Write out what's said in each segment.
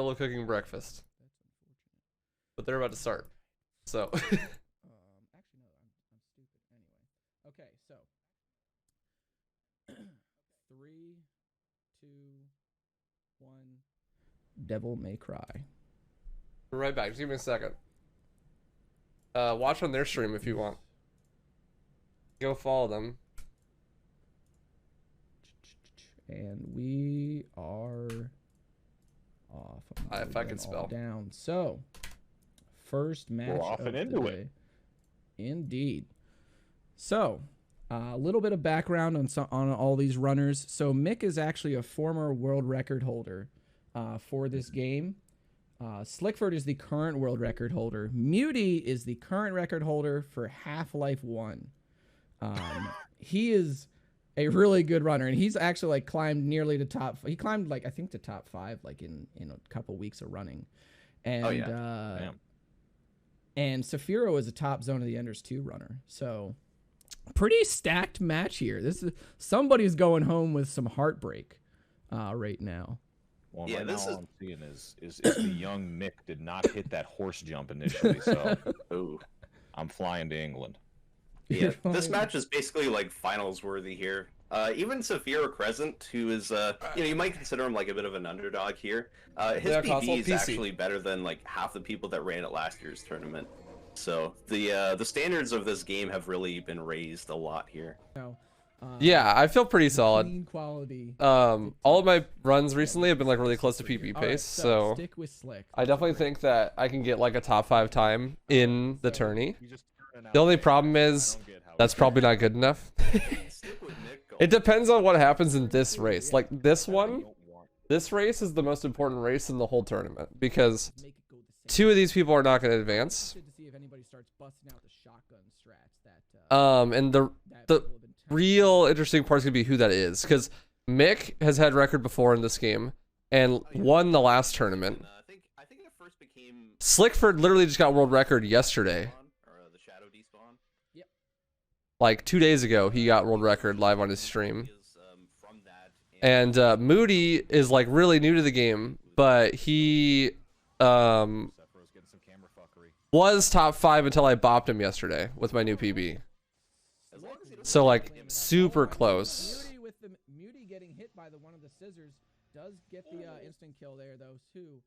middle of cooking breakfast. But they're about to start. So. Actually, no, I'm stupid. Anyway. Okay, so. 3, 2, 1. Devil May Cry. We're right back. Just give me a second. Watch on their stream if you want. Go follow them. And we are off. If I can spell. Down. So, first match We're off of and the into day. it. Indeed. So, a little bit of background on all these runners. So, Mick is actually a former world record holder for this game. Slickford is the current world record holder. Muty is the current record holder for Half-Life 1. He is a really good runner, and he's actually like climbed nearly to top. He climbed like I think to top 5 like in a couple weeks of running. And and Saphiro is a top Zone of the Enders 2 runner. So pretty stacked match here. This is somebody's going home with some heartbreak right now. Well, yeah, right now all I'm seeing is the young Mick did not hit that horse jump initially, so I'm flying to England. Yeah, this match is basically like finals worthy here. Even Saphiro Crescent, who is, you might consider him like a bit of an underdog here. His PB is actually better than like half the people that ran at last year's tournament. So the standards of this game have really been raised a lot here. Yeah, I feel pretty solid. Quality. All of my runs recently have been like really close to PB pace, so stick with Slick. I definitely think that I can get like a top 5 time in the tourney. The only problem is that's probably not good enough. It depends on what happens in this race. Like this race is the most important race in the whole tournament because 2 of these people are not going to advance. And the real interesting part is going to be who that is, because Mick has had record before in this game and won the last tournament. Slickford literally just got world record yesterday. Like 2 days ago, he got world record live on his stream. And Moody is like really new to the game, but he was top 5 until I bopped him yesterday with my new PB. So like super close. Muty getting hit by one of the scissors does get the instant kill there though too.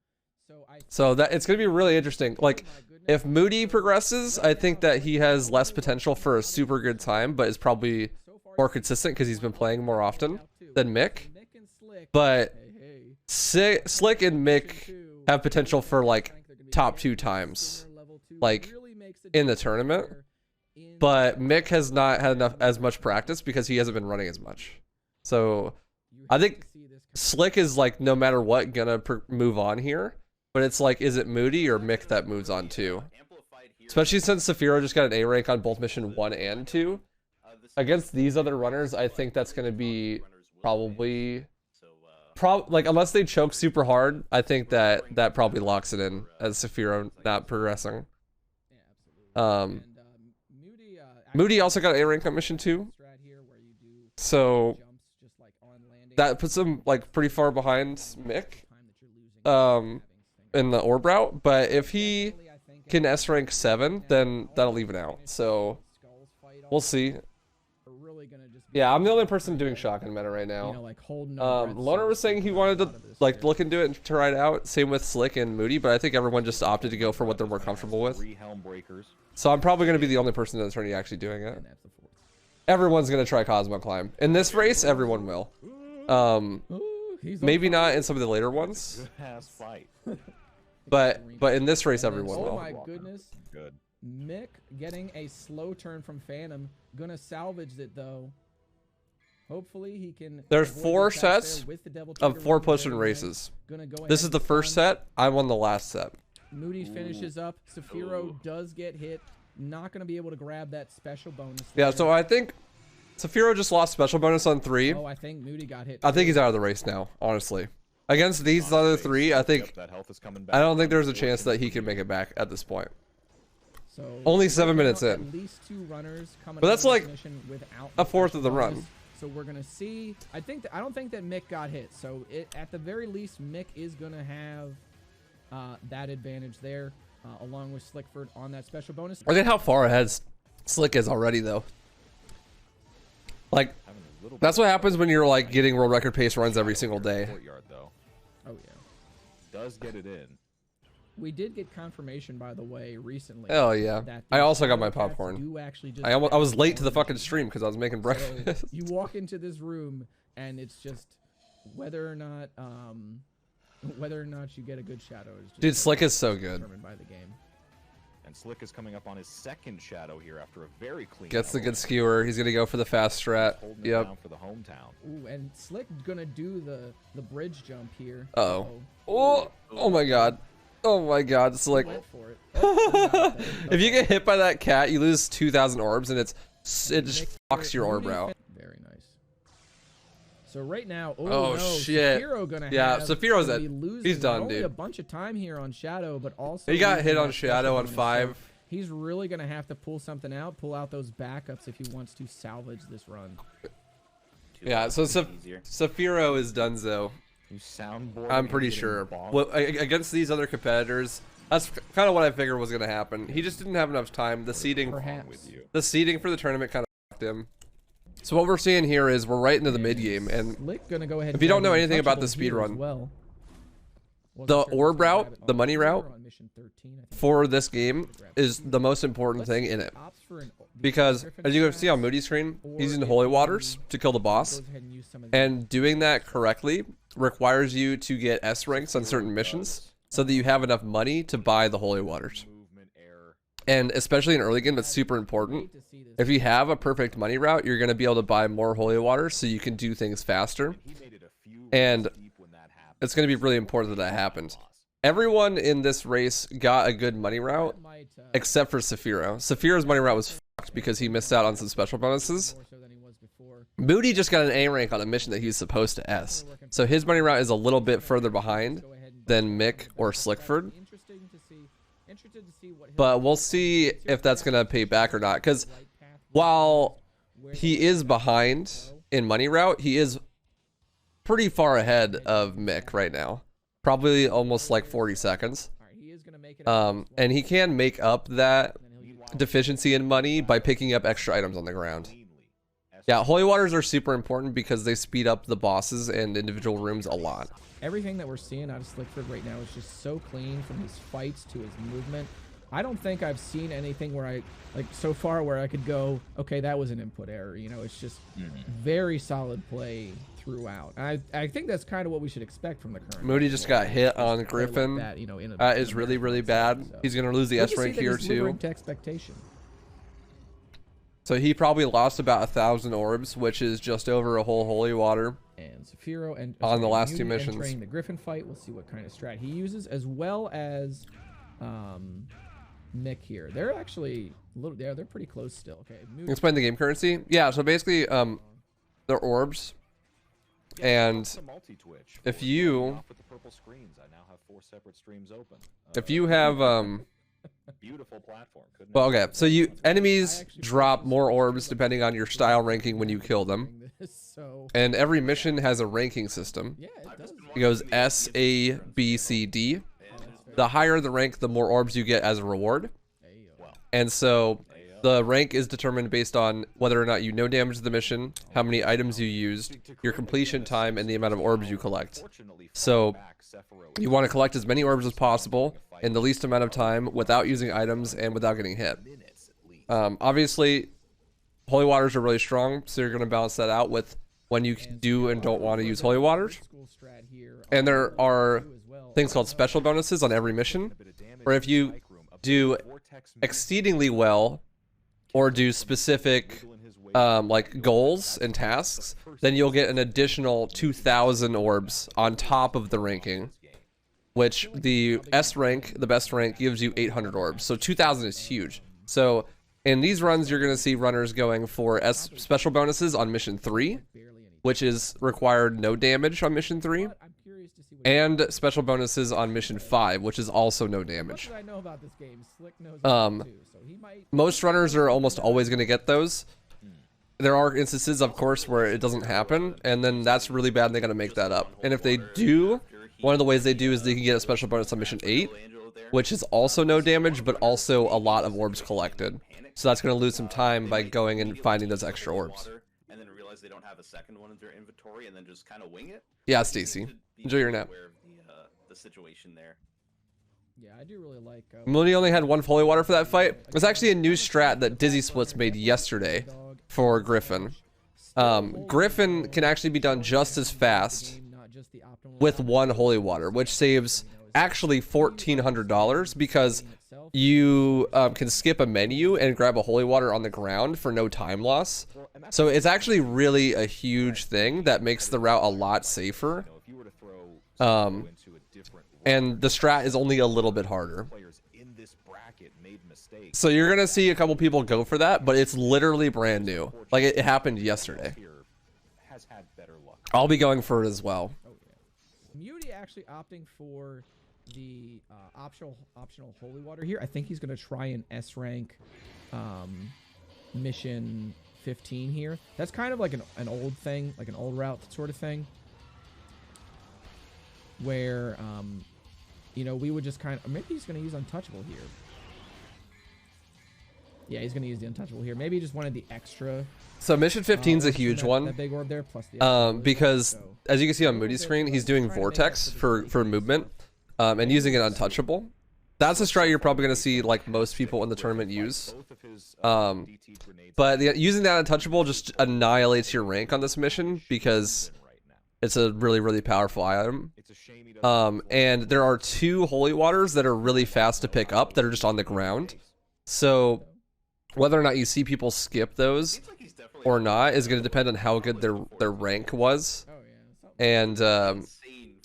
So that it's gonna be really interesting. Like if Moody progresses, I think that he has less potential for a super good time, but is probably more consistent because he's been playing more often than Mick. But Slick and Mick have potential for like top 2 times, like in the tournament. But Mick has not had as much practice because he hasn't been running as much. So I think Slick is like no matter what gonna move on here. But it's like, is it Moody or Mick that moves on too? Especially since Saphiro just got an A rank on both mission 1 and 2. Against these other runners, I think that's going to be probably... like, unless they choke super hard, I think that probably locks it in as Saphiro not progressing. Moody also got an A rank on mission 2. So that puts him like pretty far behind Mick. In the orb route, but if he can S rank 7, then that'll even out. So we'll see. Yeah, I'm the only person doing shotgun meta right now. Loner was saying he wanted to like look into it and try it out. Same with Slick and Moody, but I think everyone just opted to go for what they're more comfortable with. So I'm probably going to be the only person in the tourney actually doing it. Everyone's going to try Cosmo climb. In this race, everyone will. Maybe not in some of the later ones. But in this race, everyone will. Oh my goodness. Good. Mick getting a slow turn from Phantom. Gonna salvage it though. Hopefully he can. There's 4 sets of 4 push-in races. This is the first set. I won the last set. Moody finishes up. Saphiro does get hit. Not gonna be able to grab that special bonus. Yeah, so I think Saphiro just lost special bonus on 3. Oh, I think Moody got hit. I think he's out of the race now, honestly. Against these other 3, I think I don't think there's a chance that he can make it back at this point. So only 7 minutes in. At least 2 runners coming but that's like without a fourth of the run. So we're gonna see. I don't think that Mick got hit. So at the very least, Mick is gonna have that advantage there, along with Slickford on that special bonus. Look at how far ahead Slick is already, though. Like, that's what happens when you're like getting world record pace runs every single day. Oh yeah, does get it in. we did get confirmation, by the way, recently. Oh yeah, that I also got Shadow my Cats popcorn. do actually just I was late to the fucking damage. stream because I was making breakfast. So you walk into this room and it's just whether or not you get a good shadow is just Dude, Slick is so good. determined by the game. And Slick is coming up on his second shadow here after a very clean. Gets the outlet. good skewer. He's gonna go for the fast strat. Holding it Yep. down for the hometown. Ooh, and Slick gonna do the bridge jump here. Uh-oh. Oh my god. Oh my god, Slick. Went for it. Oh, If you get hit by that cat, you lose 2,000 orbs, and it just fucks your orb out. Very nice. So right now, Oh, no, shit. Saphiro gonna Yeah, have, Sephiro's gonna it. be losing He's done, not only dude. a bunch of time here on Shadow, but also He got losing hit on that Shadow on special bonus. 5. So he's really gonna have to pull something out, pull out those backups if he wants to salvage this run. Yeah, so Easier. Saphiro is donezo. You soundboard. I'm pretty sure. Well, against these other competitors, that's kind of what I figured was going to happen. He just didn't have enough time. The seeding for the tournament kind of fucked him. So what we're seeing here is we're right into the mid game, and Slick gonna go ahead. if you don't and know grab anything about the untouchable here as speedrun, well. the Wasn't sure if orb he's gonna grab route, it. the money We're route on mission 13, I think. for this game is the most important thing in it. Opts for the Because Griffin as you can see on strats, Moody's screen, or he's using if Holy you Waters to kill the boss. goes ahead and use some of the- And doing that correctly requires you to get S ranks on certain missions so that you have enough money to buy the Holy Waters. And especially in early game, that's super important. to see this. If you have a perfect money route, you're going to be able to buy more Holy Waters so you can do things faster. And it's going to be really important that that happens. Everyone in this race got a good money route Might, except for Saphiro. Saphiro's money route was fucked because he missed out on some special bonuses. more so than he was before. Moody just got an A rank on a mission that he's supposed to S. So his money route is a little bit further behind Go ahead and than Mick or Slickford. Interested to see what he'll But we'll see if that's going to pay back or not. Because right path while he is behind in money route, he is pretty far ahead of Mick right now. Probably almost like 40 seconds. All right, he is gonna make it up And he can make up that and then he'll use deficiency in money by picking up extra items on the ground. Yeah, Holy Waters are super important because they speed up the bosses and individual rooms a lot. everything that we're seeing out of Slickford right now is just so clean, from his fights to his movement. I don't think I've seen anything where so far where I could go, okay, that was an input error. You know, it's just very solid play throughout. And I think that's kind of what we should expect from the current. Moody just got hit on play like Griffin. that, you know, in Is really, really bad. So. He's going to lose the Good S to see rank that here he's living too. to expectation. So he probably lost about 1,000 orbs, which is just over a whole Holy Water. And Saphiro and On the last two Moody missions. entering the Griffin fight. We'll see what kind of strat he uses, as well as Mick here. They're actually a little. They're pretty close still. Okay. Moody, Explain the game currency. Yeah, so basically, they're orbs. And if you have Beautiful platform. well, okay, so enemies drop more orbs depending on your style ranking when you kill them. doing this, so And every mission has a ranking system. yeah, it does. It goes S, A, B, C, D. The higher the rank, the more orbs you get as a reward. And so the rank is determined based on whether or not you no damage the mission, how many items you used, your completion time, and the amount of orbs you collect. So you want to collect as many orbs as possible in the least amount of time without using items and without getting hit. Obviously, Holy Waters are really strong, so you're going to balance that out with when you do and don't want to use Holy Waters. School strat here. And there are things called special bonuses on every mission, where if you do exceedingly well or do specific like goals and tasks, then you'll get an additional 2,000 orbs on top of the ranking, which the S rank, the best rank, gives you 800 orbs. So 2,000 is huge. So in these runs, you're going to see runners going for S special bonuses on mission 3, which is required no damage on mission 3, I'm curious to see what and special bonuses on mission 5, which is also no damage. I know about this game. Slick knows about it too, so he might. Most runners are almost always going to get those. There are instances, of course, where it doesn't happen, and then that's really bad and they got to make that up. And if they do, one of the ways they do is they can get a special bonus on mission 8, which is also no damage, but also a lot of orbs collected. So that's going to lose some time by going and finding those extra orbs. And then realize they don't have a second one in their inventory and then just kind of wing it. Yeah, Stacy. Enjoy your nap. The situation there. Yeah, I do really like. Mooney only had 1 holy water for that fight. It's actually a new strat that Dizzy Splits made yesterday for Griffin. Griffin can actually be done just as fast with 1 holy water, which saves actually $1,400 because you can skip a menu and grab a holy water on the ground for no time loss. So it's actually really a huge thing that makes the route a lot safer. And the strat is only a little bit harder. So you're going to see a couple people go for that, but it's literally brand new. Like it happened yesterday. I'll be going for it as well. Muty actually opting for the optional holy water here. I think he's going to try an S rank mission 15 here. That's kind of like an old thing, like an old route sort of thing, where you know, we would just kind of, maybe he's going to use untouchable here. Yeah, he's going to use the untouchable here. Maybe he just wanted the extra. So mission 15 is a huge one. That big orb there, plus the because as you can see on Moody's screen, he's doing vortex for movement and using it untouchable. That's a strat you're probably going to see like most people in the tournament use. But using that untouchable just annihilates your rank on this mission because it's a really, really powerful item. And there are 2 holy waters that are really fast to pick up that are just on the ground. So whether or not you see people skip those or not is going to depend on how good their rank was. And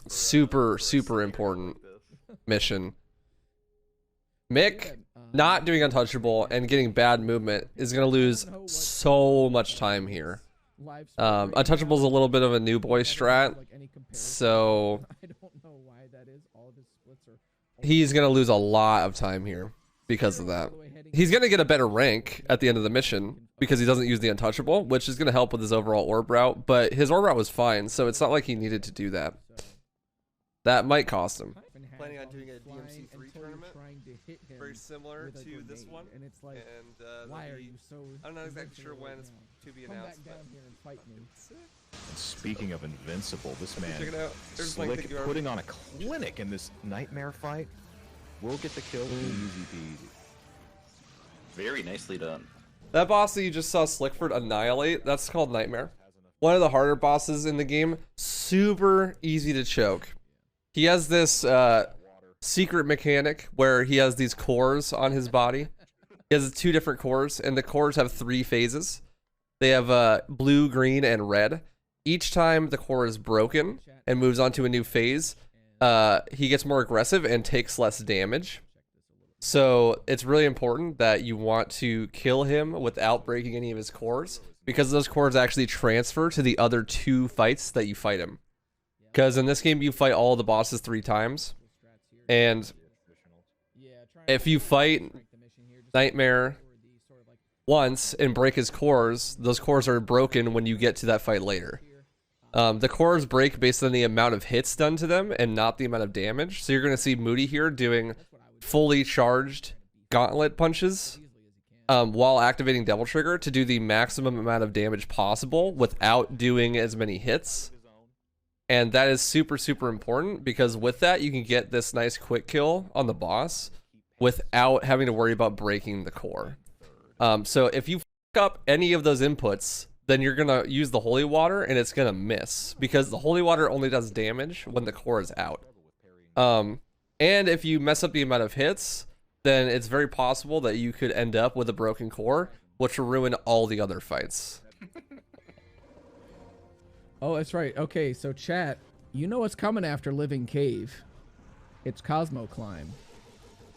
super, super important mission. Mick not doing untouchable and getting bad movement is going to lose so much time here. Untouchable is a little bit of a new boy strat, so he's going to lose a lot of time here because of that. He's going to get a better rank at the end of the mission because he doesn't use the untouchable, which is going to help with his overall orb route, but his orb route was fine, so it's not like he needed to do that. That might cost him. Planning on doing a DMC3 tournament, very similar to this one, and it's like, why are you so? I'm not exactly sure when it's to be announced. Speaking of invincible, this man Slick putting on a clinic in this nightmare fight. We'll get the kill, easy peasy. Very nicely done. That boss that you just saw Slickford annihilate, that's called Nightmare. One of the harder bosses in the game, super easy to choke. He has this secret mechanic where he has these cores on his body. He has 2 different cores, and the cores have 3 phases. They have blue, green, and red. Each time the core is broken and moves on to a new phase, he gets more aggressive and takes less damage. So it's really important that you want to kill him without breaking any of his cores, because those cores actually transfer to the other 2 fights that you fight him. Because in this game, you fight all the bosses 3 times. And if you fight Nightmare once and break his cores, those cores are broken when you get to that fight later. The cores break based on the amount of hits done to them and not the amount of damage. So you're going to see Moody here doing fully charged gauntlet punches while activating Devil Trigger to do the maximum amount of damage possible without doing as many hits. And that is super, super important because with that, you can get this nice quick kill on the boss without having to worry about breaking the core. So if you fuck up any of those inputs, then you're going to use the holy water and it's going to miss because the holy water only does damage when the core is out. And if you mess up the amount of hits, then it's very possible that you could end up with a broken core, which will ruin all the other fights. Oh, that's right. Okay, so chat, you know what's coming after Living Cave. It's Cosmo Climb.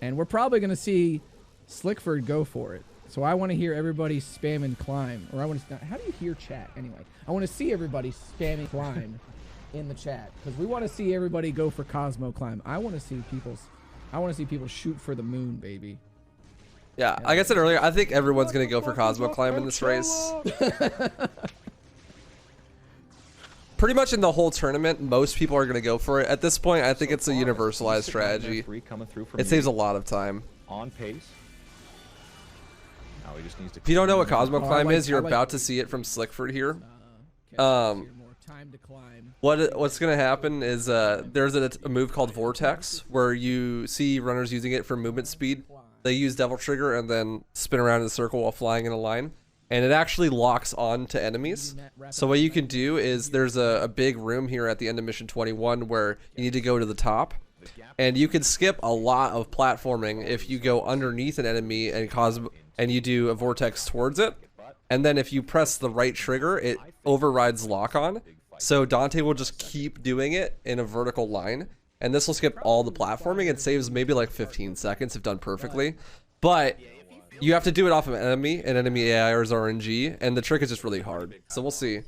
And we're probably going to see Slickford go for it. So I want to hear everybody spamming climb. Or I want to... How do you hear chat anyway? I want to see everybody spamming climb in the chat. Because we want to see everybody go for Cosmo Climb. I want to see people shoot for the moon, baby. Yeah, like I said earlier, I think everyone's going to go for Cosmo Climb in this race. pretty much in the whole tournament, most people are going to go for it. At this point, I think it's a universalized strategy. It saves a lot of time. On pace. Now he just needs to. If you don't know what Cosmo Climb is, you're about to see it from Slickford here. What's going to happen is there's a move called Vortex where you see runners using it for movement speed. They use Devil Trigger and then spin around in a circle while flying in a line. And it actually locks on to enemies. So what you can do is there's a big room here at the end of mission 21 where you need to go to the top. And you can skip a lot of platforming if you go underneath an enemy and you do a vortex towards it. And then if you press the right trigger, it overrides lock on. So Dante will just keep doing it in a vertical line. And this will skip all the platforming and saves maybe like 15 seconds if done perfectly. But you have to do it off of an enemy AI or RNG, and the trick is just really hard. So we'll see.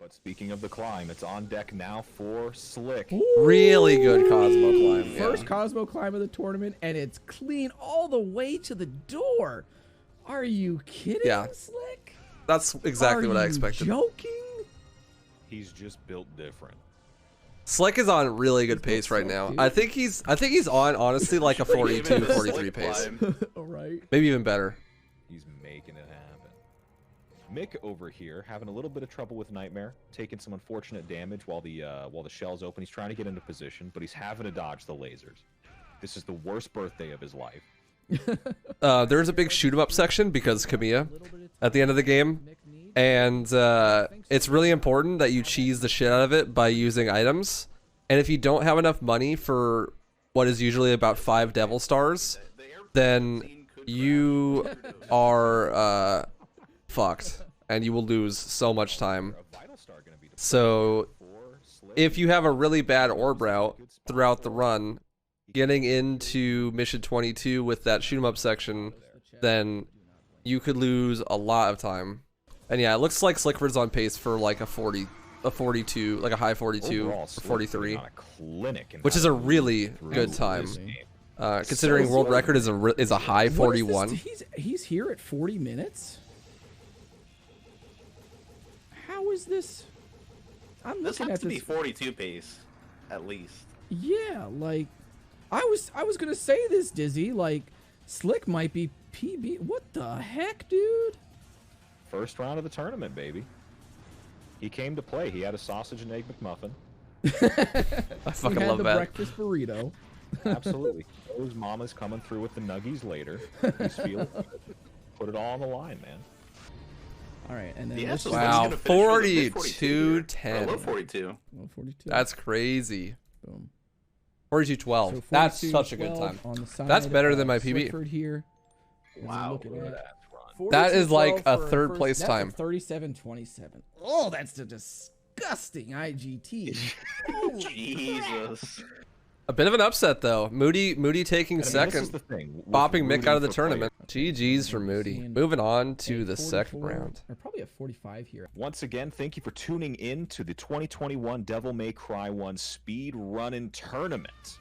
But speaking of the climb, it's on deck now for Slick. Ooh. Really good Cosmo Climb. First Cosmo Climb of the tournament, and it's clean all the way to the door. Are you kidding, Slick? That's exactly what I expected. Joking? He's just built different. Slick is on really good pace right now. I think he's on honestly like a 42, 43 pace. All right. Maybe even better. He's making it happen. Mick over here having a little bit of trouble with Nightmare, taking some unfortunate damage while the shell's open. He's trying to get into position, but he's having to dodge the lasers. This is the worst birthday of his life. There's a big shoot 'em up section because Kamiya at the end of the game. And it's really important that you cheese the shit out of it by using items. And if you don't have enough money for what is usually about 5 Devil Stars, then you are fucked. And you will lose so much time. So if you have a really bad orb route throughout the run, getting into mission 22 with that shoot 'em up section, then you could lose a lot of time. And yeah, it looks like Slickford's on pace for like a 42, like a high 42 or 43, which is a really good time. Considering world record is a high 41. He's here at 40 minutes. How is this? I'm this looking has at to be 42 pace, at least. Yeah, like I was gonna say this, Dizzy. Like Slick might be PB. What the heck, dude? First round of the tournament, baby. He came to play. He had a sausage and egg McMuffin. I fucking love that. Breakfast burrito. Absolutely. Those mamas coming through with the nuggies later. He's feeling good. Put it all on the line, man. All right, and then wow, 42-10. Low 42. 42. That's crazy. Boom. 42-12. So That's such a good time. That's better than my PB. Here. Wow. That is like a third place time. 37-27. Oh, that's a disgusting IGT. Jesus. A bit of an upset though. Moody taking second, bopping Mick out of the tournament. GG's for Moody. Moving on to the second round. Or probably a 45 here. Once again, thank you for tuning in to the 2021 Devil May Cry 1 Speed Running Tournament.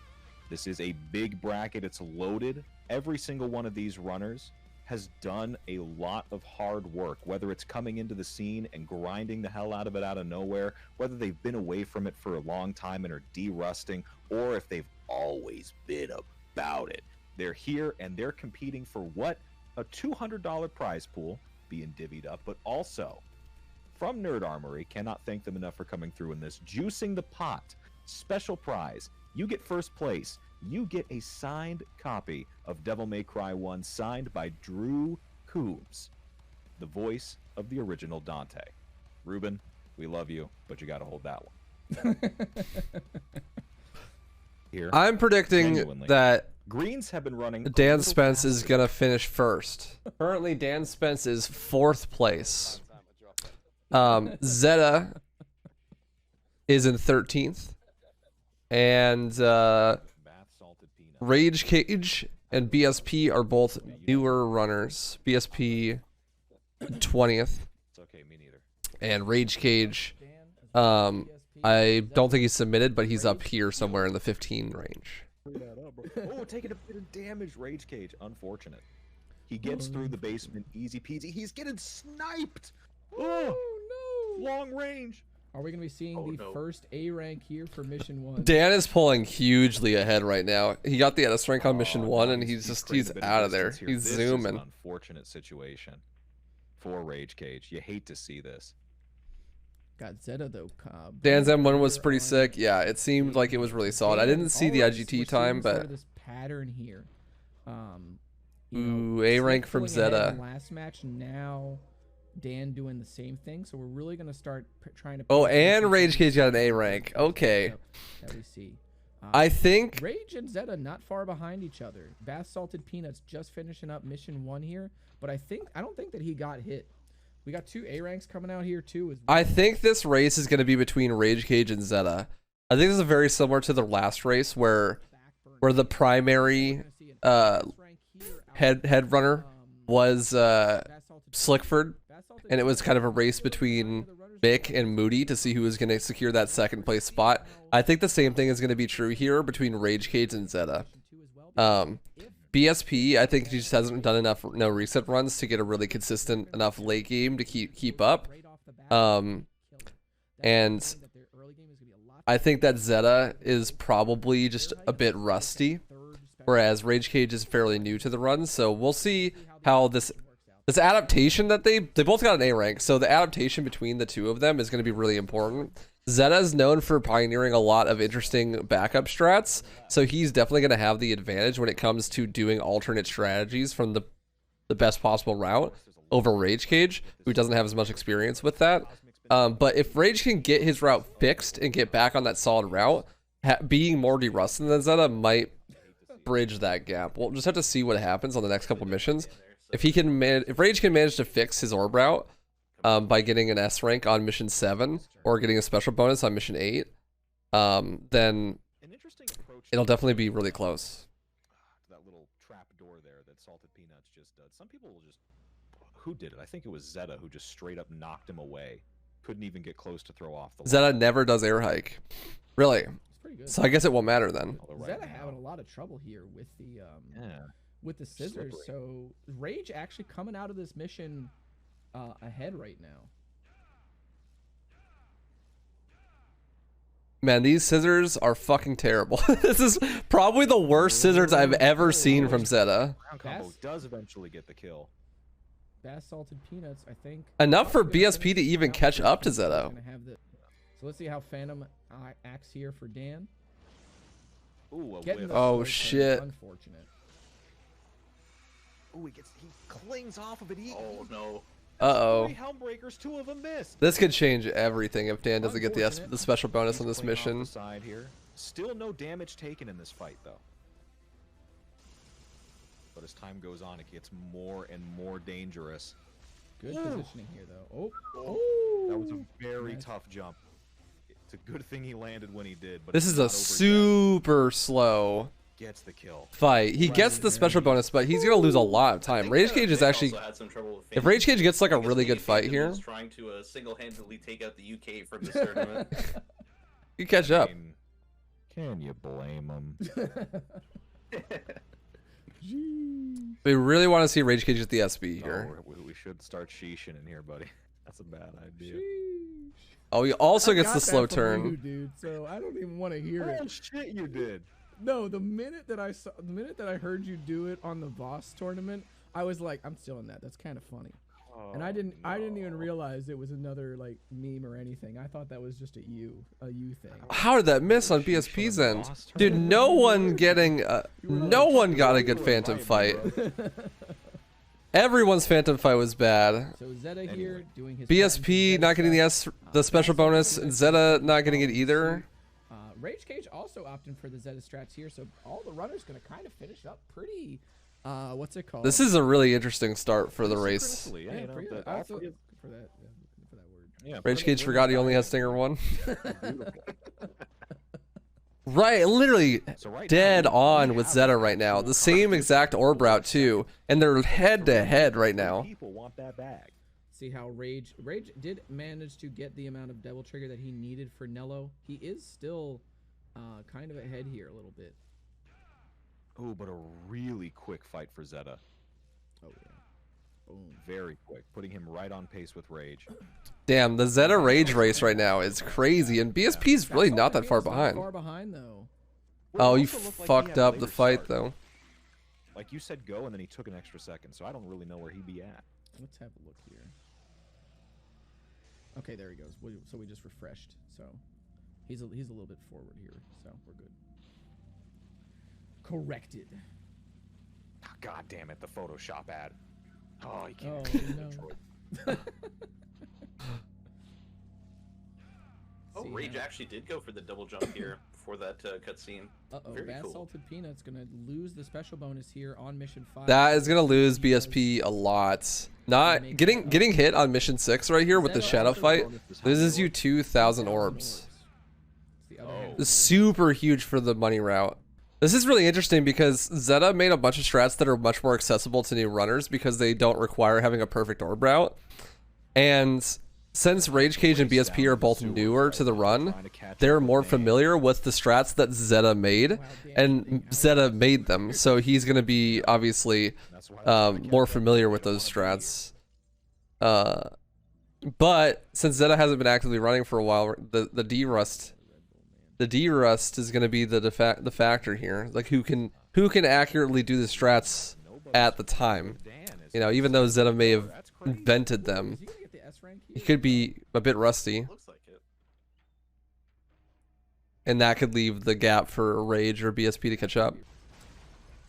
This is a big bracket. It's loaded. Every single one of these runners has done a lot of hard work, whether it's coming into the scene and grinding the hell out of it out of nowhere, whether they've been away from it for a long time and are de-rusting, or if they've always been about it. They're here and they're competing for what? A $200 prize pool being divvied up, but also from Nerd Armory, cannot thank them enough for coming through in this. Juicing the pot, special prize. You get first place. You get a signed copy of Devil May Cry 1 signed by Drew Coombs, the voice of the original Dante. Ruben, we love you, but you got to hold that one. Here, I'm predicting that Greens have been running. Dan Spence is going to finish first. Currently, Dan Spence is 4th place. Zeta is in 13th. And Rage Cage and BSP are both newer runners. BSP 20th. It's okay, me neither. And Rage Cage, I don't think he's submitted, but he's up here somewhere in the 15 range. Oh, taking a bit of damage, Rage Cage. Unfortunate. He gets through the basement, easy peasy. He's getting sniped. Oh no! Long range. Are we going to be seeing the first A rank here for mission 1? Dan is pulling hugely ahead right now. He got the S rank on mission 1, and he's out of there. He's zooming. This is an unfortunate situation for Rage Cage. You hate to see this. Got Zeta though. Dan's M1 was pretty sick. Yeah, it seemed like it was really solid. I didn't see the IGT time, but this pattern here. Ooh, A rank from Zeta. Last match now. Dan doing the same thing, so we're really gonna start trying to. Oh, and Rage Cage got an A rank. Okay. That we see. I think Rage and Zeta not far behind each other. Bath Salted Peanuts just finishing up mission 1 here, but I don't think that he got hit. We got 2 A ranks coming out here too. I think this race is going to be between Rage Cage and Zeta. I think this is very similar to the last race where the primary head runner was Slickford, and it was kind of a race between Mick and Moody to see who was going to secure that second place spot. I think the same thing is going to be true here between Rage Cage and Zeta. BSP, I think he just hasn't done enough no reset runs to get a really consistent enough late game to keep up. And I think that Zeta is probably just a bit rusty, whereas Rage Cage is fairly new to the run. So we'll see how this adaptation that they both got an A rank. So the adaptation between the two of them is going to be really important. Zeta is known for pioneering a lot of interesting backup strats, so he's definitely going to have the advantage when it comes to doing alternate strategies from the best possible route over Rage Cage, who doesn't have as much experience with that. But if Rage can get his route fixed and get back on that solid route, being more de-rusted than Zeta might bridge that gap. We'll just have to see what happens on the next couple missions. If Rage can manage to fix his orb route, by getting an S rank on mission 7 or getting a special bonus on mission 8, then it'll definitely be really close. That little trap door there that Salted Peanuts just did. Some people will just... Who did it? I think it was Zeta who just straight up knocked him away. Couldn't even get close to throw off the line. Zeta never does air hike. Really? So I guess it won't matter then. Zeta having a lot of trouble here with the scissors. So Rage actually coming out of this mission ahead right now. Man, these scissors are fucking terrible. This is probably the worst scissors I've ever seen from Zeta. Combo does eventually get the kill. Bath Salted Peanuts, I think. Enough for BSP to even catch up to Zeta. So let's see how Phantom acts here for Dan. Ooh, oh shit. Unfortunate. Ooh, he clings off of it. Oh no. Uh-oh. 3 Helmbreakers, 2 of them missed. This could change everything if Dan doesn't get the special bonus on this mission. Side here. Still no damage taken in this fight, though. But as time goes on, it gets more and more dangerous. Good positioning here, though. Oh. That was a very tough jump. It's a good thing he landed when he did. But this is a super slow gets the kill fight. He gets the special bonus, but he's gonna lose a lot of time. Rage Cage is actually, if Rage Cage gets like a really good fight here, trying to single-handedly take out the UK from this tournament. You catch up. Can you blame him? We really want to see Rage Cage at the SB here. Oh, we should start sheeshing in here, buddy. That's a bad idea. Oh, he also gets the slow turn. You, dude, so I don't even want to hear it. Oh shit, you did. No, the minute that I heard you do it on the Voss tournament, I was like, I'm stealing that. That's kind of funny. Oh, and I didn't even realize it was another like meme or anything. I thought that was just a you thing. How did that miss on BSP's end? Dude, no one got a good Phantom fight. Everyone's Phantom fight was bad. So Zeta here doing his BSP not getting the special bonus, and Zeta not getting it either. Rage Cage also opting for the Zeta strats here, so all the runners gonna kind of finish up pretty. What's it called? This is a really interesting start for the race. Yeah, for that word. Yeah, Rage Cage forgot he only has Stinger 1. Right, literally dead on with Zeta right now. The same exact orb route too, and they're head to head right now. People want that bag. See how Rage did manage to get the amount of Devil Trigger that he needed for Nello. He is still kind of ahead here a little bit. Oh, but a really quick fight for Zeta. Oh yeah. Very quick, putting him right on pace with Rage. Damn, the Zeta Rage race right now is crazy, and BSP's really not that far behind. Far behind though. Oh, you fucked up the fight though. Like you said go, and then he took an extra second, so I don't really know where he'd be at. Let's have a look here. Okay, there he goes. So we just refreshed. So he's a little bit forward here. So we're good. Corrected. Oh, God damn it, the Photoshop ad. Oh, you can't. Oh, no. Oh, Rage actually did go for the double jump here before that cutscene. Uh-oh, Very Bath cool. Salted Peanut's going to lose the special bonus here on Mission 5. That is gonna lose BSP a lot. Not getting hit on Mission 6 right here with the Shadow fight loses you 2,000 orbs. It's super huge for the money route. This is really interesting because Zeta made a bunch of strats that are much more accessible to new runners because they don't require having a perfect orb route. And since Rage Cage and BSP are both newer to the run, they're more familiar with the strats that Zeta made, and Zeta made them. So he's going to be obviously more familiar with those strats. But since Zeta hasn't been actively running for a while, the D-Rust is going to be the factor here. Like who can accurately do the strats at the time. You know, even though Zeta may have invented them, he could be a bit rusty. Looks like it. And that could leave the gap for Rage or BSP to catch up.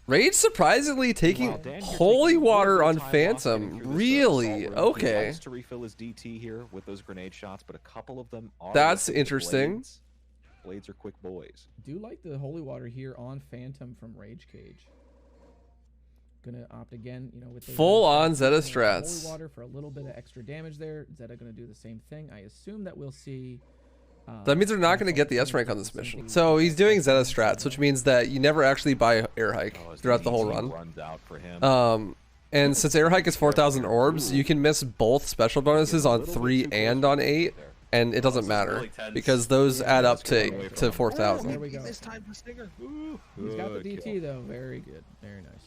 Rage surprisingly taking holy water on Phantom. Really? Okay. He likes to refill his DT here with those grenade shots, but a couple of them are. That's interesting. Blades are quick boys. Do like the holy water here on Phantom from Rage Cage. Gonna opt again, you know, with full on Zeta holy strats. water for a little bit of extra damage there. Zeta gonna do the same thing. I assume that we'll see. That means they're not going to get the S rank on this mission. So he's doing Zeta strats, which means that you never actually buy air hike throughout the whole run. And since air hike is 4,000 orbs, you can miss both special bonuses on 3 and on 8, and it doesn't matter because those add up to 4,000. There we go. He's got the DT though. Very good. Very nice.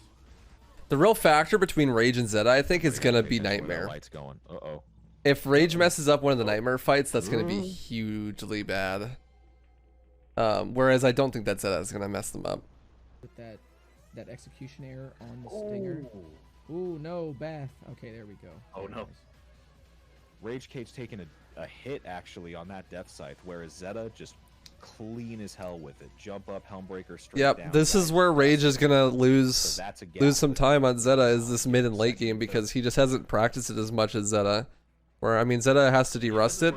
The real factor between Rage and Zeta, I think, is going to be Nightmare. If Rage messes up one of the Nightmare fights, that's going to be hugely bad. Whereas I don't think that Zeta is going to mess them up. With that execution error on the stinger. Ooh, no, Bath. Okay, there we go. Oh, no. Nice. Rage Cage taking a hit, actually, on that Death Scythe, whereas Zeta just clean as hell with it. Jump up, Helmbreaker, straight down. Yep, this is where Rage is going to lose some time on Zeta, is this mid and late game, because he just hasn't practiced it as much as Zeta. Where, I mean, Zeta has to de-rust it,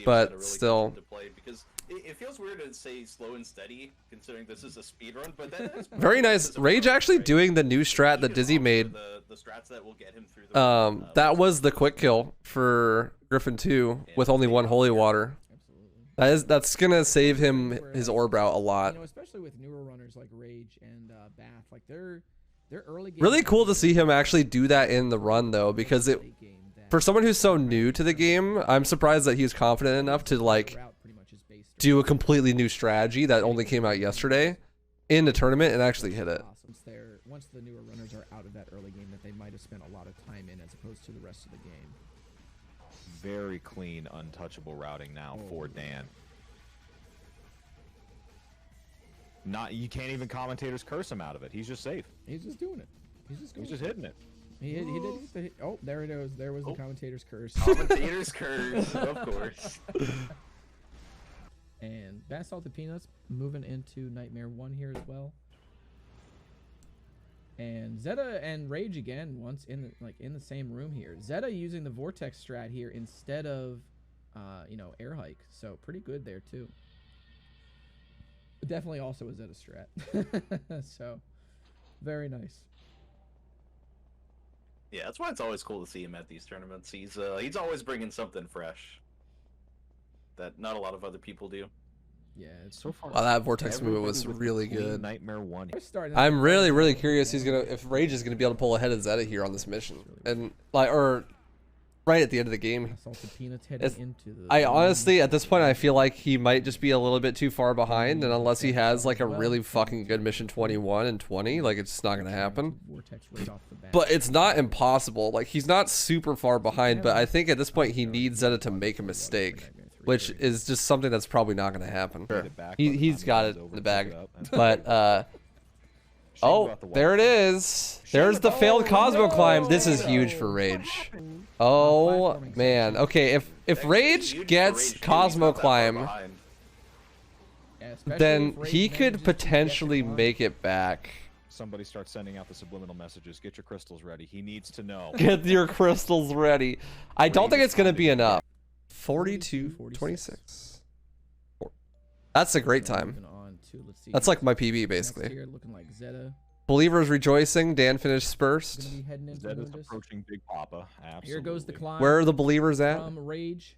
but really still. Because it feels weird to say slow and steady, considering this is a speedrun, but that is very nice. Rage actually doing the new strat that Dizzy made. The strats that will get him through the that was the quick kill for Griffin 2 with only one holy water. That's gonna save him his orb route a lot. You know, especially with newer runners like Rage and Bath, like they're early game. Really cool to see him actually do that in the run though, because it. For someone who's so new to the game, I'm surprised that he's confident enough to like do a completely new strategy that only came out yesterday in the tournament and actually hit it. Once the newer runners are out of that early game that they might have spent a lot of time in as opposed to the rest of the game. Very clean, untouchable routing now for Dan. You can't even commentators curse him out of it. He's just safe. He's just doing it. He's just hitting it. He did get the hit. Oh, there it is. There was the commentator's curse. Commentator's curse, of course. And Bath Salted Peanuts moving into Nightmare 1 here as well. And Zeta and Rage again, once in the same room here. Zeta using the Vortex strat here instead of, air hike. So pretty good there too. Definitely also a Zeta strat. So very nice. Yeah, that's why it's always cool to see him at these tournaments. He's always bringing something fresh that not a lot of other people do. Yeah, it's so far. Wow, that Vortex move was really good. Nightmare 1. I'm really curious if Rage is gonna be able to pull ahead of Zeta here on this mission, and right at the end of the game. Salted peanuts heading into the. I honestly, at this point, I feel like he might just be a little bit too far behind, and unless he has like a really fucking good mission 21 and 20, like it's not gonna happen. But it's not impossible. Like he's not super far behind, but I think at this point he needs Zeta to make a mistake, which is just something that's probably not gonna happen. Sure. He's got it in the bag, but oh, there it is. There's the failed Cosmo climb. This is huge for Rage. Oh man. Okay, if Rage gets Cosmo climb, then he could potentially make it back. Somebody starts sending out the subliminal messages. Get your crystals ready. He needs to know. Get your crystals ready. I don't think it's gonna be enough. 42:26. That's a great time. That's like my PB basically. Looking like Zeta. Believers rejoicing. Dan finished first. Zeta's approaching Big Papa. Absolutely. Here goes the climb. Where are the believers at? From Rage.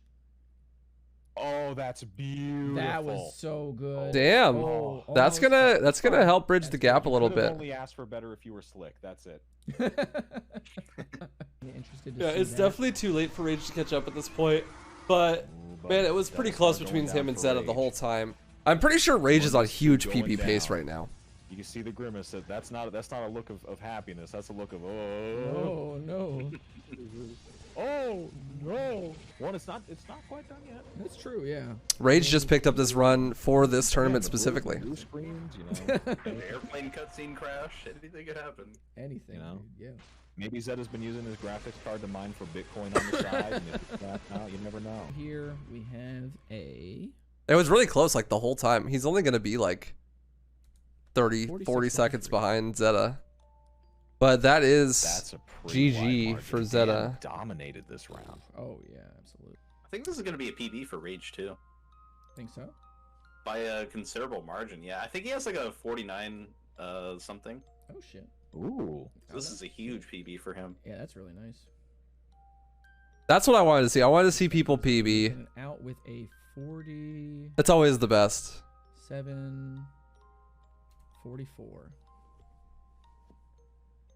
Oh, that's beautiful. That was so good. Damn. Oh, that's gonna help bridge the gap a little bit. Only ask for better if you were slick. That's it. Interested to Yeah, see it's that. definitely too late for Rage to catch up at this point. But man, it was pretty close between him and Zeta the whole time. I'm pretty sure Rage is on huge PB pace right now. You can see the grimace. That's not a look of happiness. That's a look of Oh no. oh no. One, it's not quite done yet. That's true, yeah. Rage just picked up this run for this tournament specifically. Blue screens, you know. Airplane cutscene crash. Anything could happen. Anything, You know? dude, yeah. Maybe Zeta's been using his graphics card to mine for Bitcoin on the side. And if it's not out, you never know. Here we have a... It was really close like the whole time. He's only gonna be like 40 seconds behind Zeta. But That's a pretty GG wide for margin. Zeta. Dan dominated this round. Oh, yeah, absolutely. I think this is going to be a PB for Rage too. Think so? By a considerable margin, yeah. I think he has like a 49 something. Oh, shit. Ooh. This is a huge PB for him. Yeah, that's really nice. That's what I wanted to see. I wanted to see people PB. And out with a 47, It's always the best. 44.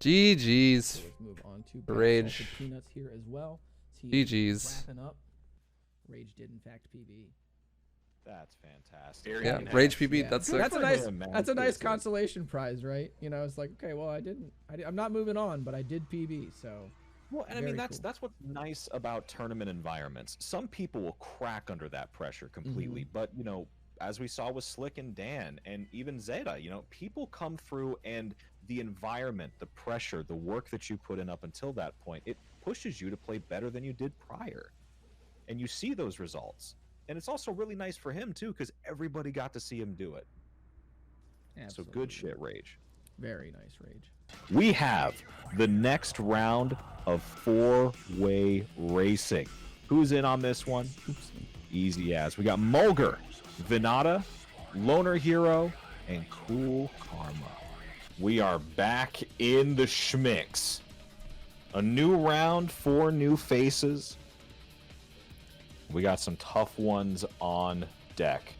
GG's. So let's move on to Rage. Salted Peanuts here as well. GG's. Wrapping up. Rage did in fact PB. That's fantastic. Very Yeah, nice. Rage PB. Yeah. That's That's it. a nice. Man, That's a nice seriously. consolation prize, right? You know, it's like, okay, well, I'm not moving on, but I did PB, so. Well, and I mean Very that's cool. what's nice about tournament environments. Some people will crack under that pressure completely, but you know, as we saw with Slick and Dan and even Zeta, you know, people come through and the environment, the pressure, the work that you put in up until that point, it pushes you to play better than you did prior. And you see those results. And it's also really nice for him too, because everybody got to see him do it. Absolutely. So good shit, Rage. Very nice, Rage. We have the next round of four-way racing. Who's in on this one? Easy as. We got Mulger, Vinata, Loner Hero, and Cool Karma. We are back in the schmicks. A new round, 4 new faces. We got some tough ones on deck.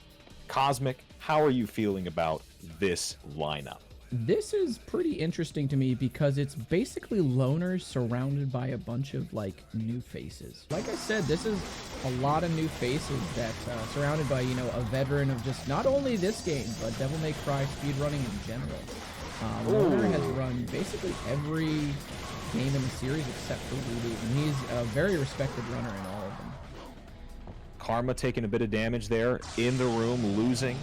Cosmic, how are you feeling about this lineup? This is pretty interesting to me because it's basically loners surrounded by a bunch of like new faces. Like I said, this is a lot of new faces that surrounded by, you know, a veteran of just not only this game, but Devil May Cry speedrunning in general. Loner has run basically every game in the series except for Voodoo, and he's a very respected runner in all of them. Karma taking a bit of damage there in the room, losing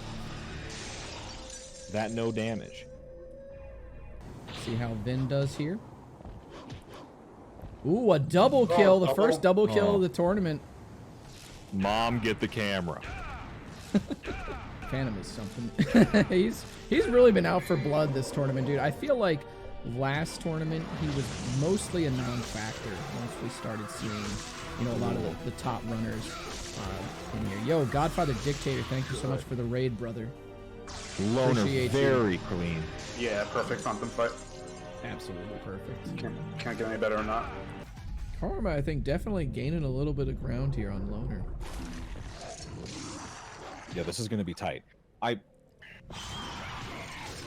that no damage. See how Vin does here. Ooh, a double kill. The first double kill of the tournament. Mom, get the camera. Phantom is something. he's really been out for blood this tournament, dude. I feel like last tournament he was mostly a non-factor once we started seeing, you know, a lot of the top runners in here. Yo, Godfather Dictator, thank you so much for the raid, brother. Loner, Appreciate very clean. Yeah, perfect something fight. Absolutely perfect. Can't get any better than that. Karma, I think, definitely gaining a little bit of ground here on Loner. Yeah, this is going to be tight.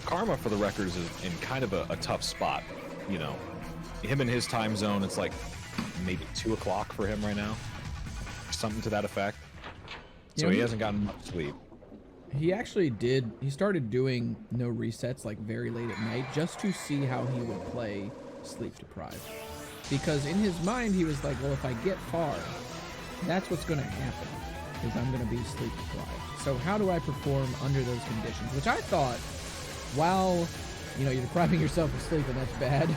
Karma, for the record, is in kind of a tough spot. You know, him in his time zone, it's like maybe 2 o'clock for him right now. Something to that effect. So You know, he hasn't gotten much sleep. He actually did. He started doing no resets like very late at night just to see how he would play sleep deprived. Because in his mind, he was like, well, if I get far, that's what's going to happen, is I'm going to be sleep deprived. So how do I perform under those conditions? Which I thought, while, you know, you're depriving yourself of sleep and that's bad,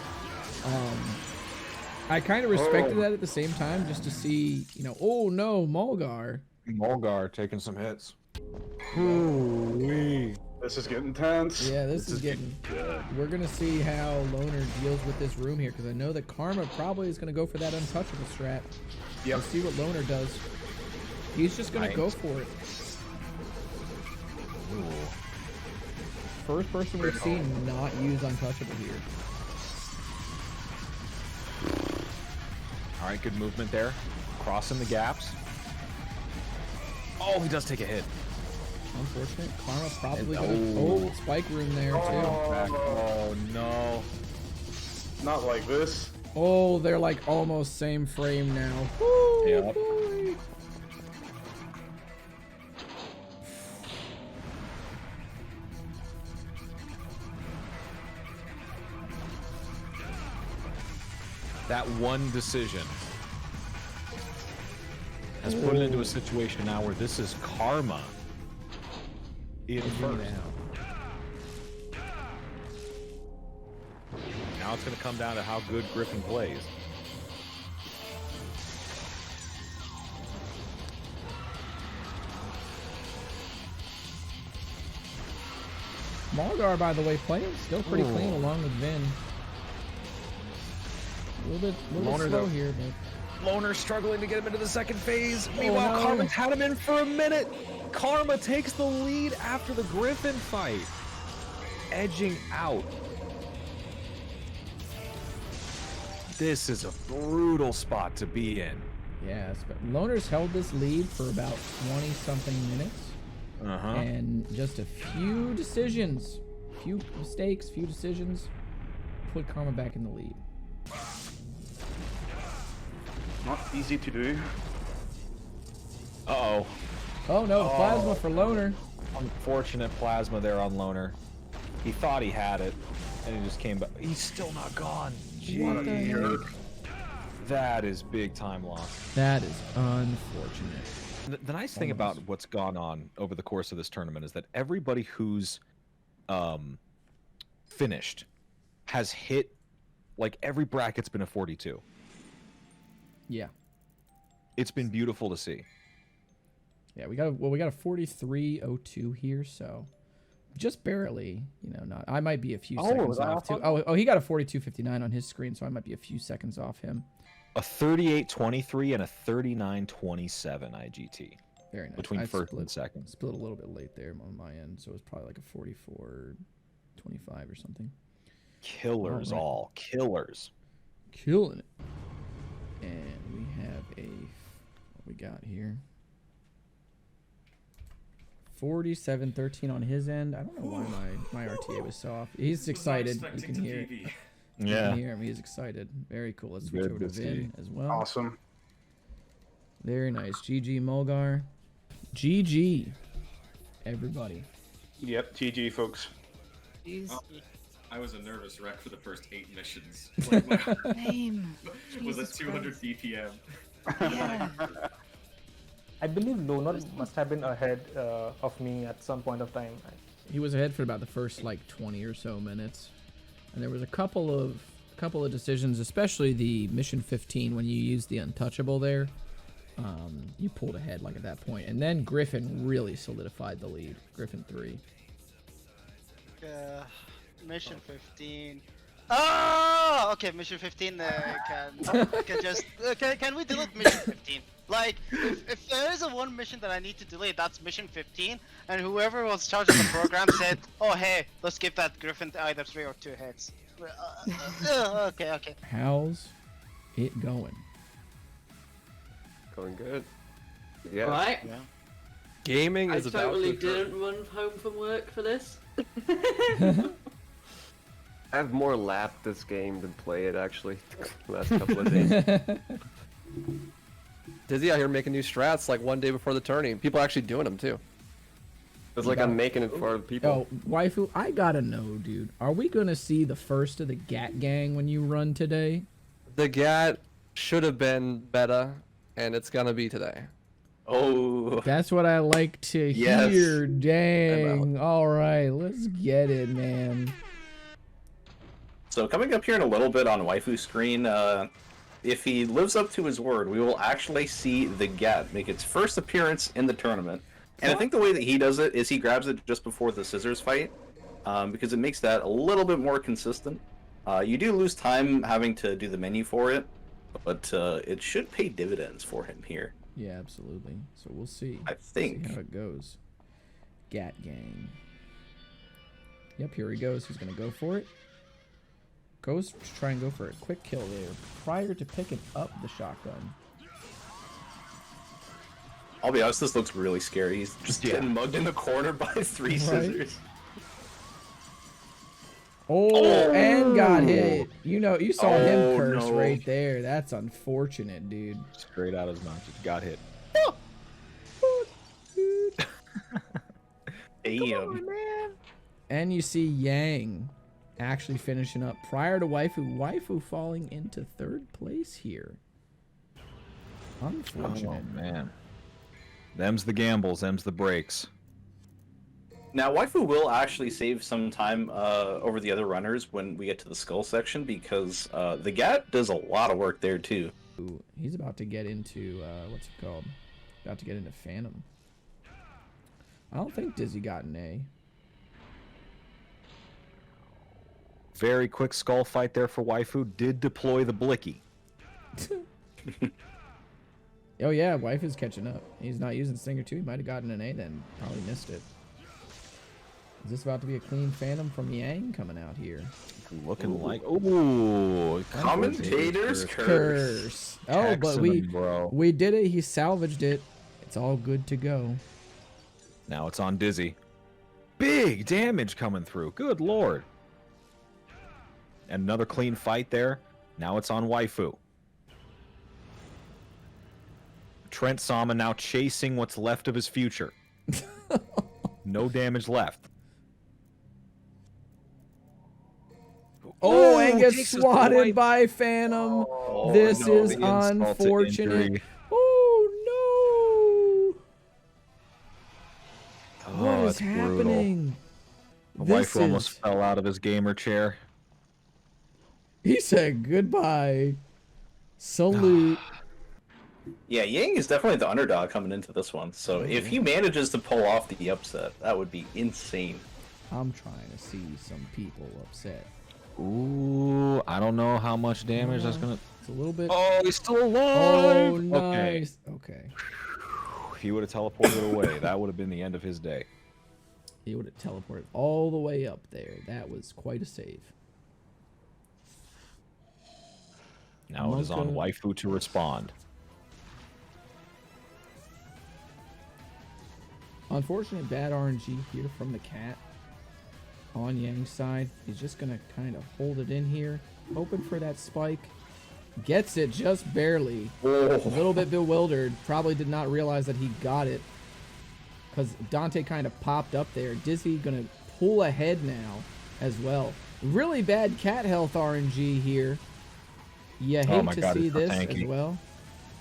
I kind of respected that at the same time just to see, you know, oh no, Mulgar. Mulgar taking some hits. Ooh-wee. This is getting tense. Yeah, this is getting... We're going to see how Loner deals with this room here, because I know that Karma probably is going to go for that untouchable strat. Yep. Let's see what Loner does. He's just going to go for it. Ooh. First person we've seen not use untouchable here. All right, good movement there. Crossing the gaps. Oh, he does take a hit. Unfortunate. Karma probably gonna spike room there too. Oh no. Not like this. Oh, they're like almost same frame now. Woo, Yep. boy. That one decision has put it into a situation now where this is Karma in first. Now it's going to come down to how good Griffin plays. Mulgar, by the way, playing still pretty clean along with Vin. A little bit slow here, but Loner struggling to get him into the second phase. Meanwhile, no. Karma's had him in for a minute. Karma takes the lead after the Griffin fight. Edging out. This is a brutal spot to be in. yes, but Loner's held this lead for about 20-something minutes. And just a few decisions, few mistakes, few decisions put Karma back in the lead. Not easy to do. Uh-oh. Oh no, plasma for Loner. Unfortunate plasma there on Loner. He thought he had it, and he just came back. He's still not gone. What the Jeez. heck? That is big time loss. That is unfortunate. The nice thing about what's gone on over the course of this tournament is that everybody who's finished has hit, like, every bracket's been a 42. Yeah. It's been beautiful to see. Yeah, we got a 43.02 here, so just barely, you know, not. I might be a few seconds off too. Oh, he got a 42.59 on his screen, so I might be a few seconds off him. A 38.23 and a 39.27 IGT. Very nice. Between first and second. Split a little bit late there on my end, so it was probably like a 44.25 or something. Killers, all killers. Killing it. And we have what we got here. 47.13 on his end. I don't know why my RTA was so off. He's excited. You can hear it. You can hear him. He's excited. Very cool. Let's switch over to Vin as well. Awesome. Very nice. GG Mulgar. GG. Everybody. Yep, GG, folks. Oh, I was a nervous wreck for the first 8 missions. Like my was at 200 BPM. Yeah. I believe Loner must have been ahead of me at some point of time. He was ahead for about the first like 20 or so minutes, and there was a couple of decisions, especially the mission 15 when you used the untouchable there. You pulled ahead like at that point, and then Griffin really solidified the lead. Griffin 3. Mission 15. Oh, okay. Mission 15. Can we delete mission 15? Like, if there is a one mission that I need to delete, that's mission 15. And whoever was charging the program said, "Oh, hey, let's give that Griffin either 3 or 2 hits." Okay. How's it going? Going good. Yeah. Right. Yeah. Gaming is I about totally to occur. didn't run home from work for this. I've more lapped this game than play it actually. The last couple of days. Dizzy out here making new strats like one day before the tourney. People are actually doing them too. It's like I'm making it for other people. Oh, waifu, I gotta know, dude. Are we gonna see the first of the Gat Gang when you run today? The Gat should have been beta, and it's gonna be today. Oh, that's what I like to hear. Dang. All right, let's get it, man. So coming up here in a little bit on waifu screen, if he lives up to his word, we will actually see the Gat make its first appearance in the tournament. And I think the way that he does it is he grabs it just before the scissors fight, because it makes that a little bit more consistent. You do lose time having to do the menu for it, but it should pay dividends for him here. Yeah, absolutely. So we'll see. I think. See how it goes. Gat Gang. Yep, here he goes. He's going to go for it. Goes to try and go for a quick kill there prior to picking up the shotgun. I'll be honest, this looks really scary. He's just getting mugged in the corner by 3 scissors. Oh, and got hit. You know, you saw him curse right there. That's unfortunate, dude. Straight out his mouth, just got hit. Damn. And you see Yang actually finishing up prior to Waifu. Waifu falling into 3rd place here. Unfortunate. Oh, man. Them's the gambles, them's the breaks. Now, Waifu will actually save some time over the other runners when we get to the skull section, because the Gat does a lot of work there, too. Ooh, he's about to get into, what's it called? About to get into Phantom. I don't think Dizzy got an A. Very quick skull fight there for Waifu. Did deploy the blicky. Oh yeah, Waifu's catching up. He's not using Stinger 2. He might have gotten an A then. Probably missed it. Is this about to be a clean Phantom from Yang coming out here? Looking like... Ooh! Commentator's curse. Oh, but we did it. He salvaged it. It's all good to go. Now it's on Dizzy. Big damage coming through. Good lord. And another clean fight there. Now it's on Waifu. Trent Sama now chasing what's left of his future. No damage left. Oh, and gets swatted by Phantom. Oh, this is unfortunate. Oh no! What is happening? Waifu almost fell out of his gamer chair. He said goodbye. Salute. Yeah, Yang is definitely the underdog coming into this one. So if he manages to pull off the upset, that would be insane. I'm trying to see some people upset. Ooh, I don't know how much damage that's gonna. It's a little bit. Oh, he's still alive. Oh, nice. Okay. He would have teleported away. That would have been the end of his day. He would have teleported all the way up there. That was quite a save. Now it is on Waifu to respond. Unfortunate bad RNG here from the cat on Yang's side. He's just going to kind of hold it in here. Hoping for that spike. Gets it just barely. A little bit bewildered. Probably did not realize that he got it. Because Dante kind of popped up there. Dizzy going to pull ahead now as well. Really bad cat health RNG here. You hate to see this as well.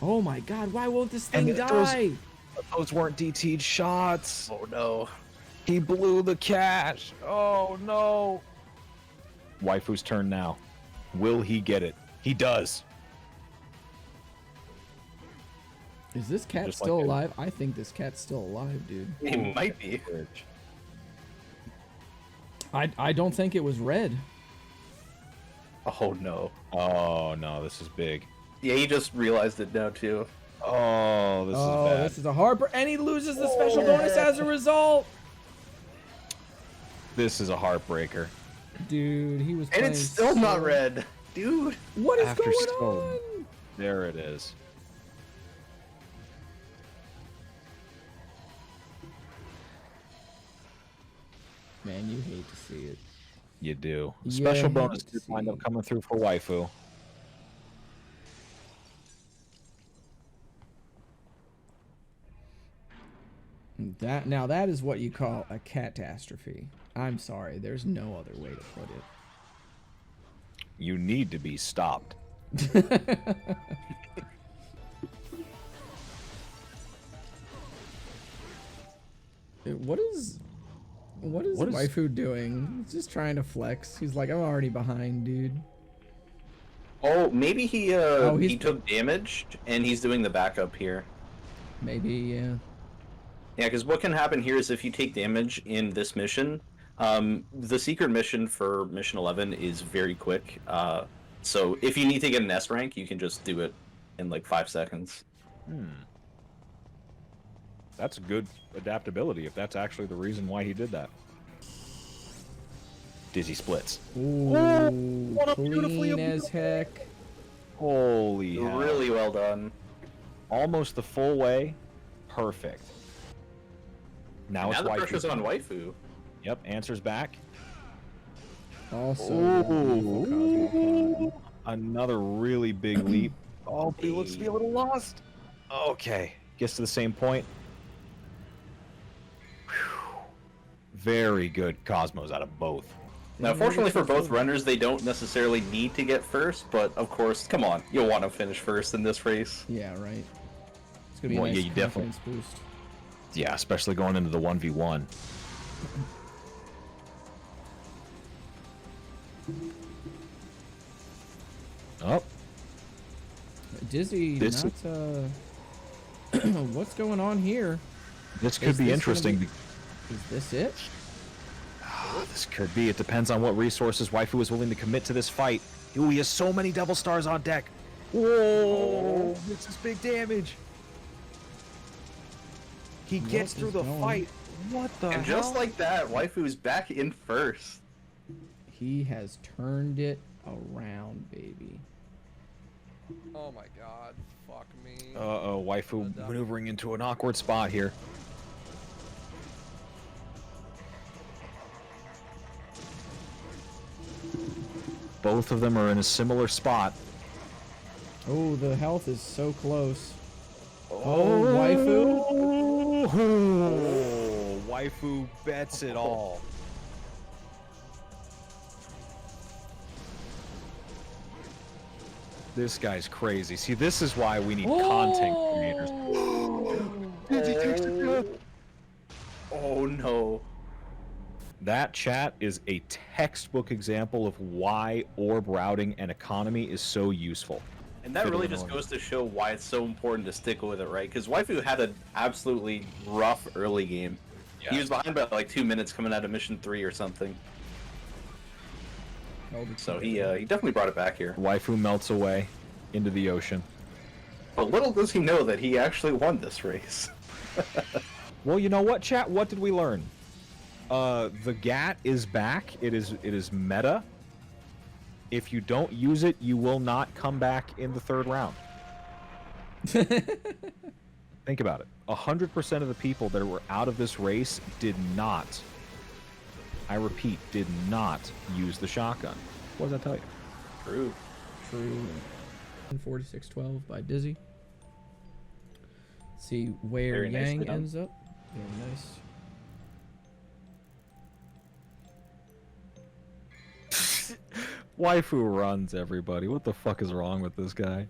Oh my god, why won't this thing die? Those weren't DT'd shots. Oh no. He blew the cash. Oh no. Waifu's turn now. Will he get it? He does. Is this cat still alive? I think this cat's still alive, dude. It might be. I don't think it was red. Oh no. Oh no, this is big. Yeah, he just realized it now too. Oh, this is bad. This is a hard... And he loses the special bonus as a result. This is a heartbreaker. Dude, he was And it's still not red. Dude. What is going on? There it is. Man, you hate to see it. You do. Yeah, Special bonus let's could wind up see. coming through for Waifu. That is what you call a catastrophe. I'm sorry, there's no other way to put it. You need to be stopped. What is Waifu doing? He's just trying to flex. He's like, I'm already behind, dude. Oh, maybe he he's- he took damage and he's doing the backup here. Maybe, yeah. Yeah, because what can happen here is if you take damage in this mission, the secret mission for mission 11 is very quick. So if you need to get an S rank, you can just do it in like 5 seconds. That's good adaptability if that's actually the reason why he did that. Dizzy splits. Ooh, what a beautifully clean as heck. Holy hell. Really well done. Almost the full way. Perfect. Now it's the Waifu. pressure's on Waifu. Yep, answers back. Also, Ooh. Another really big leap. Oh, he looks to be a little lost. Okay, gets to the same point. Whew. Very good Cosmos out of both. Now, fortunately for both runners, they don't necessarily need to get first, but of course, come on, you'll want to finish first in this race. Yeah, right. It's gonna be Well, a nice yeah, you definitely- confidence boost. Yeah, especially going into the 1v1. Oh, Dizzy, This- what's going on here? this could Is be this gonna interesting. Is this it? This could be. It depends on what resources Waifu is willing to commit to this fight. Ooh, he has so many double stars on deck. Whoa! This is big damage. He gets What through is the going- fight. What the And hell? just like that, Waifu's back in first. He has turned it around, baby. Oh my god. Fuck me. Uh-oh, Waifu maneuvering into an awkward spot here. Both of them are in a similar spot. Oh, the health is so close. Oh, Waifu? Oh, Waifu bets it all. This guy's crazy. See, this is why we need content creators. Did he take the death? Oh no. That chat is a textbook example of why orb routing and economy is so useful. And that really just Fiddle-in-order. goes to show why it's so important to stick with it, right? Because Waifu had an absolutely rough early game. He was behind by like 2 minutes coming out of mission 3 or something. So he definitely brought it back here. Waifu melts away into the ocean. But little does he know that he actually won this race. Well, you know what, chat? What did we learn? The GAT is back. It is meta. If you don't use it, you will not come back in the third round. Think about it. 100% of the people that were out of this race did not, I repeat, did not use the shotgun. What does that tell you? True. True. 4612 by Dizzy. See where Very nicely Yang done. ends up. Very nice. Waifu runs, everybody. What the fuck is wrong with this guy?